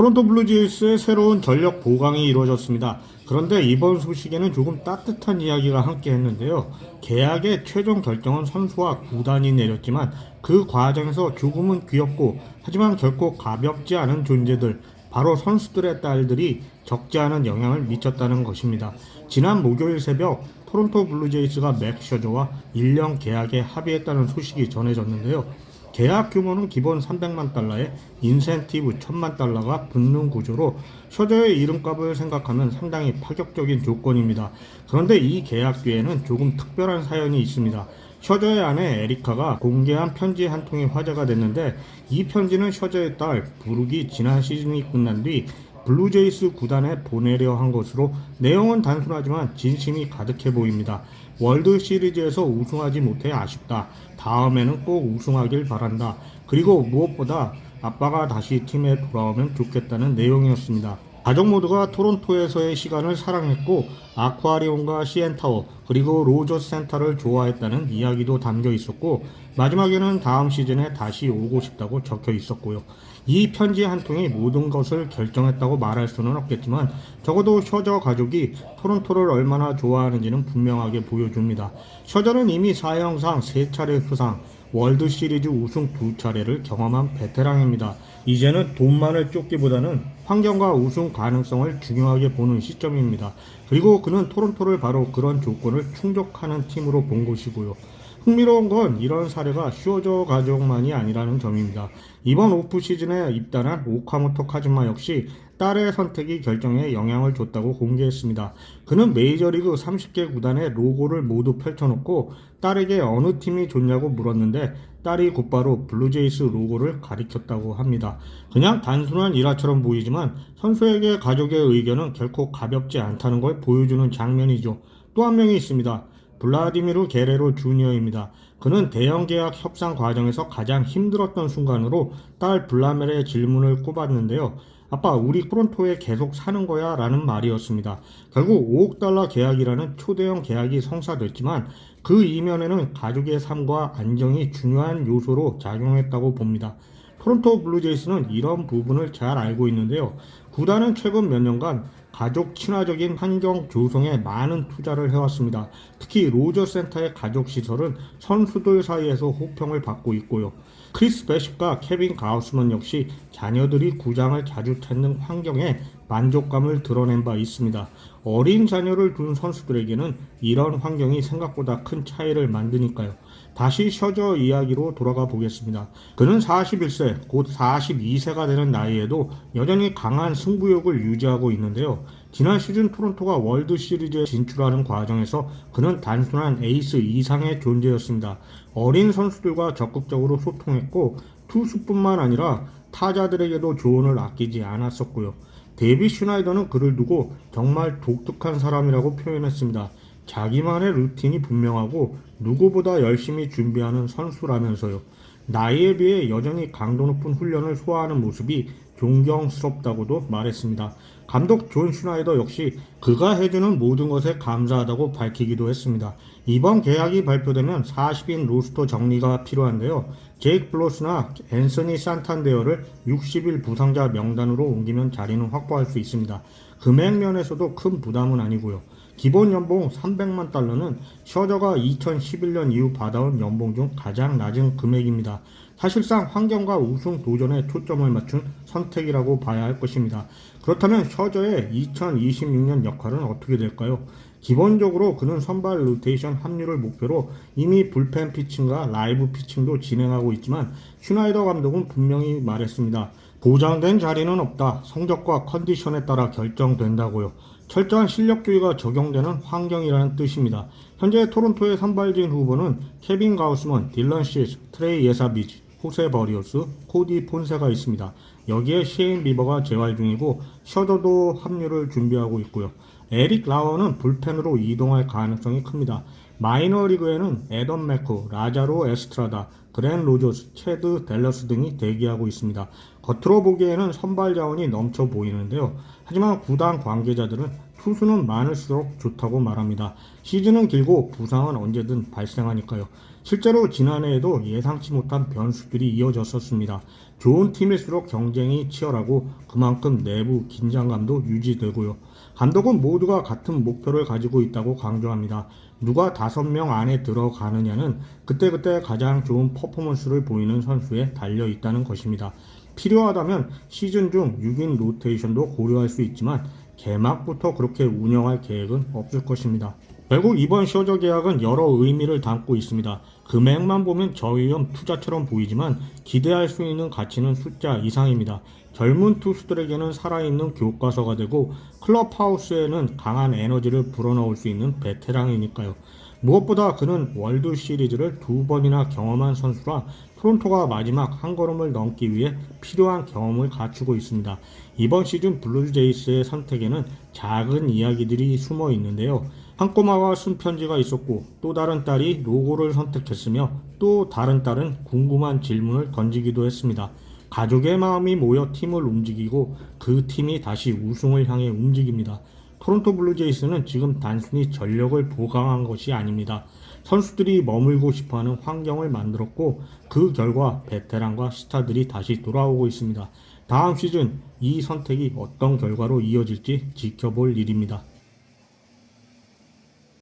토론토 블루제이스의 새로운 전력 보강이 이루어졌습니다. 그런데 이번 소식에는 조금 따뜻한 이야기가 함께 했는데요. 계약의 최종 결정은 선수와 구단이 내렸지만 그 과정에서 조금은 귀엽고 하지만 결코 가볍지 않은 존재들, 바로 선수들의 딸들이 적지 않은 영향을 미쳤다는 것입니다. 지난 목요일 새벽 토론토 블루제이스가 맥 셔저와 1년 계약에 합의했다는 소식이 전해졌는데요. 계약 규모는 기본 300만 달러에 인센티브 1000만 달러가 붙는 구조로 셔저의 이름값을 생각하면 상당히 파격적인 조건입니다. 그런데 이 계약 뒤에는 조금 특별한 사연이 있습니다. 셔저의 아내 에리카가 공개한 편지 한 통이 화제가 됐는데, 이 편지는 셔저의 딸 브룩이 지난 시즌이 끝난 뒤 블루제이스 구단에 보내려 한 것으로 내용은 단순하지만 진심이 가득해 보입니다. 월드 시리즈에서 우승하지 못해 아쉽다. 다음에는 꼭 우승하길 바란다. 그리고 무엇보다 아빠가 다시 팀에 돌아오면 좋겠다는 내용이었습니다. 가족 모두가 토론토에서의 시간을 사랑했고 아쿠아리움과 CN타워 그리고 로저스 센터를 좋아했다는 이야기도 담겨 있었고, 마지막에는 다음 시즌에 다시 오고 싶다고 적혀 있었고요. 이 편지 한 통이 모든 것을 결정했다고 말할 수는 없겠지만 적어도 셔저 가족이 토론토를 얼마나 좋아하는지는 분명하게 보여줍니다. 셔저는 이미 사형상 3차례 수상, 월드 시리즈 우승 2차례를 경험한 베테랑입니다. 이제는 돈만을 쫓기보다는 환경과 우승 가능성을 중요하게 보는 시점입니다. 그리고 그는 토론토를 바로 그런 조건을 충족하는 팀으로 본 것이고요. 흥미로운 건 이런 사례가 셔저 가족만이 아니라는 점입니다. 이번 오프 시즌에 입단한 오카모토 카즈마 역시 딸의 선택이 결정에 영향을 줬다고 공개했습니다. 그는 메이저리그 30개 구단의 로고를 모두 펼쳐놓고 딸에게 어느 팀이 좋냐고 물었는데 딸이 곧바로 블루제이스 로고를 가리켰다고 합니다. 그냥 단순한 일화처럼 보이지만 선수에게 가족의 의견은 결코 가볍지 않다는 걸 보여주는 장면이죠. 또 한 명이 있습니다. 블라디미르 게레로 주니어입니다. 그는 대형 계약 협상 과정에서 가장 힘들었던 순간으로 딸 블라멜의 질문을 꼽았는데요. 아빠, 우리 토론토에 계속 사는 거야? 라는 말이었습니다. 결국 5억 달러 계약이라는 초대형 계약이 성사됐지만 그 이면에는 가족의 삶과 안정이 중요한 요소로 작용했다고 봅니다. 토론토 블루제이스는 이런 부분을 잘 알고 있는데요. 구단은 최근 몇 년간 가족 친화적인 환경 조성에 많은 투자를 해왔습니다. 특히 로저 센터의 가족 시설은 선수들 사이에서 호평을 받고 있고요. 크리스 베십과 케빈 가우스먼 역시 자녀들이 구장을 자주 찾는 환경에 만족감을 드러낸 바 있습니다. 어린 자녀를 둔 선수들에게는 이런 환경이 생각보다 큰 차이를 만드니까요. 다시 셔저 이야기로 돌아가 보겠습니다. 그는 41세, 곧 42세가 되는 나이에도 여전히 강한 승부욕을 유지하고 있는데요. 지난 시즌 토론토가 월드 시리즈에 진출하는 과정에서 그는 단순한 에이스 이상의 존재였습니다. 어린 선수들과 적극적으로 소통했고 투수뿐만 아니라 타자들에게도 조언을 아끼지 않았었고요. 데이비 슈나이더는 그를 두고 정말 독특한 사람이라고 표현했습니다. 자기만의 루틴이 분명하고 누구보다 열심히 준비하는 선수라면서요. 나이에 비해 여전히 강도 높은 훈련을 소화하는 모습이 존경스럽다고도 말했습니다. 감독 존 슈나이더 역시 그가 해주는 모든 것에 감사하다고 밝히기도 했습니다. 이번 계약이 발표되면 40인 로스터 정리가 필요한데요. 제이크 블로스나 앤서니 산탄데어를 60일 부상자 명단으로 옮기면 자리는 확보할 수 있습니다. 금액 면에서도 큰 부담은 아니고요. 기본 연봉 300만 달러는 셔저가 2011년 이후 받아온 연봉 중 가장 낮은 금액입니다. 사실상 환경과 우승 도전에 초점을 맞춘 선택이라고 봐야 할 것입니다. 그렇다면 셔저의 2026년 역할은 어떻게 될까요? 기본적으로 그는 선발 로테이션 합류를 목표로 이미 불펜 피칭과 라이브 피칭도 진행하고 있지만 슈나이더 감독은 분명히 말했습니다. 보장된 자리는 없다. 성적과 컨디션에 따라 결정된다고요. 철저한 실력주의가 적용되는 환경이라는 뜻입니다. 현재 토론토의 선발진 후보는 케빈 가우스먼, 딜런 시스, 트레이 예사비지, 호세 버리오스, 코디 폰세가 있습니다. 여기에 셰인 비버가 재활 중이고 셔저도 합류를 준비하고 있고요. 에릭 라워는 불펜으로 이동할 가능성이 큽니다. 마이너리그에는 애덤 매커, 라자로 에스트라다, 그랜 로저스, 체드 델러스 등이 대기하고 있습니다. 겉으로 보기에는 선발 자원이 넘쳐 보이는데요. 하지만 구단 관계자들은 투수는 많을수록 좋다고 말합니다. 시즌은 길고 부상은 언제든 발생하니까요. 실제로 지난해에도 예상치 못한 변수들이 이어졌었습니다. 좋은 팀일수록 경쟁이 치열하고 그만큼 내부 긴장감도 유지되고요. 감독은 모두가 같은 목표를 가지고 있다고 강조합니다. 누가 5명 안에 들어가느냐는 그때그때 가장 좋은 퍼포먼스를 보이는 선수에 달려 있다는 것입니다. 필요하다면 시즌 중 6인 로테이션도 고려할 수 있지만 개막부터 그렇게 운영할 계획은 없을 것입니다. 결국 이번 셔저 계약은 여러 의미를 담고 있습니다. 금액만 보면 저위험 투자처럼 보이지만 기대할 수 있는 가치는 숫자 이상입니다. 젊은 투수들에게는 살아있는 교과서가 되고 클럽하우스에는 강한 에너지를 불어넣을 수 있는 베테랑이니까요. 무엇보다 그는 월드 시리즈를 2번이나 경험한 선수라 토론토가 마지막 한 걸음을 넘기 위해 필요한 경험을 갖추고 있습니다. 이번 시즌 블루제이스의 선택에는 작은 이야기들이 숨어 있는데요. 한 꼬마가 쓴 편지가 있었고 또 다른 딸이 로고를 선택했으며 또 다른 딸은 궁금한 질문을 던지기도 했습니다. 가족의 마음이 모여 팀을 움직이고 그 팀이 다시 우승을 향해 움직입니다. 토론토 블루제이스는 지금 단순히 전력을 보강한 것이 아닙니다. 선수들이 머물고 싶어하는 환경을 만들었고 그 결과 베테랑과 스타들이 다시 돌아오고 있습니다. 다음 시즌 이 선택이 어떤 결과로 이어질지 지켜볼 일입니다.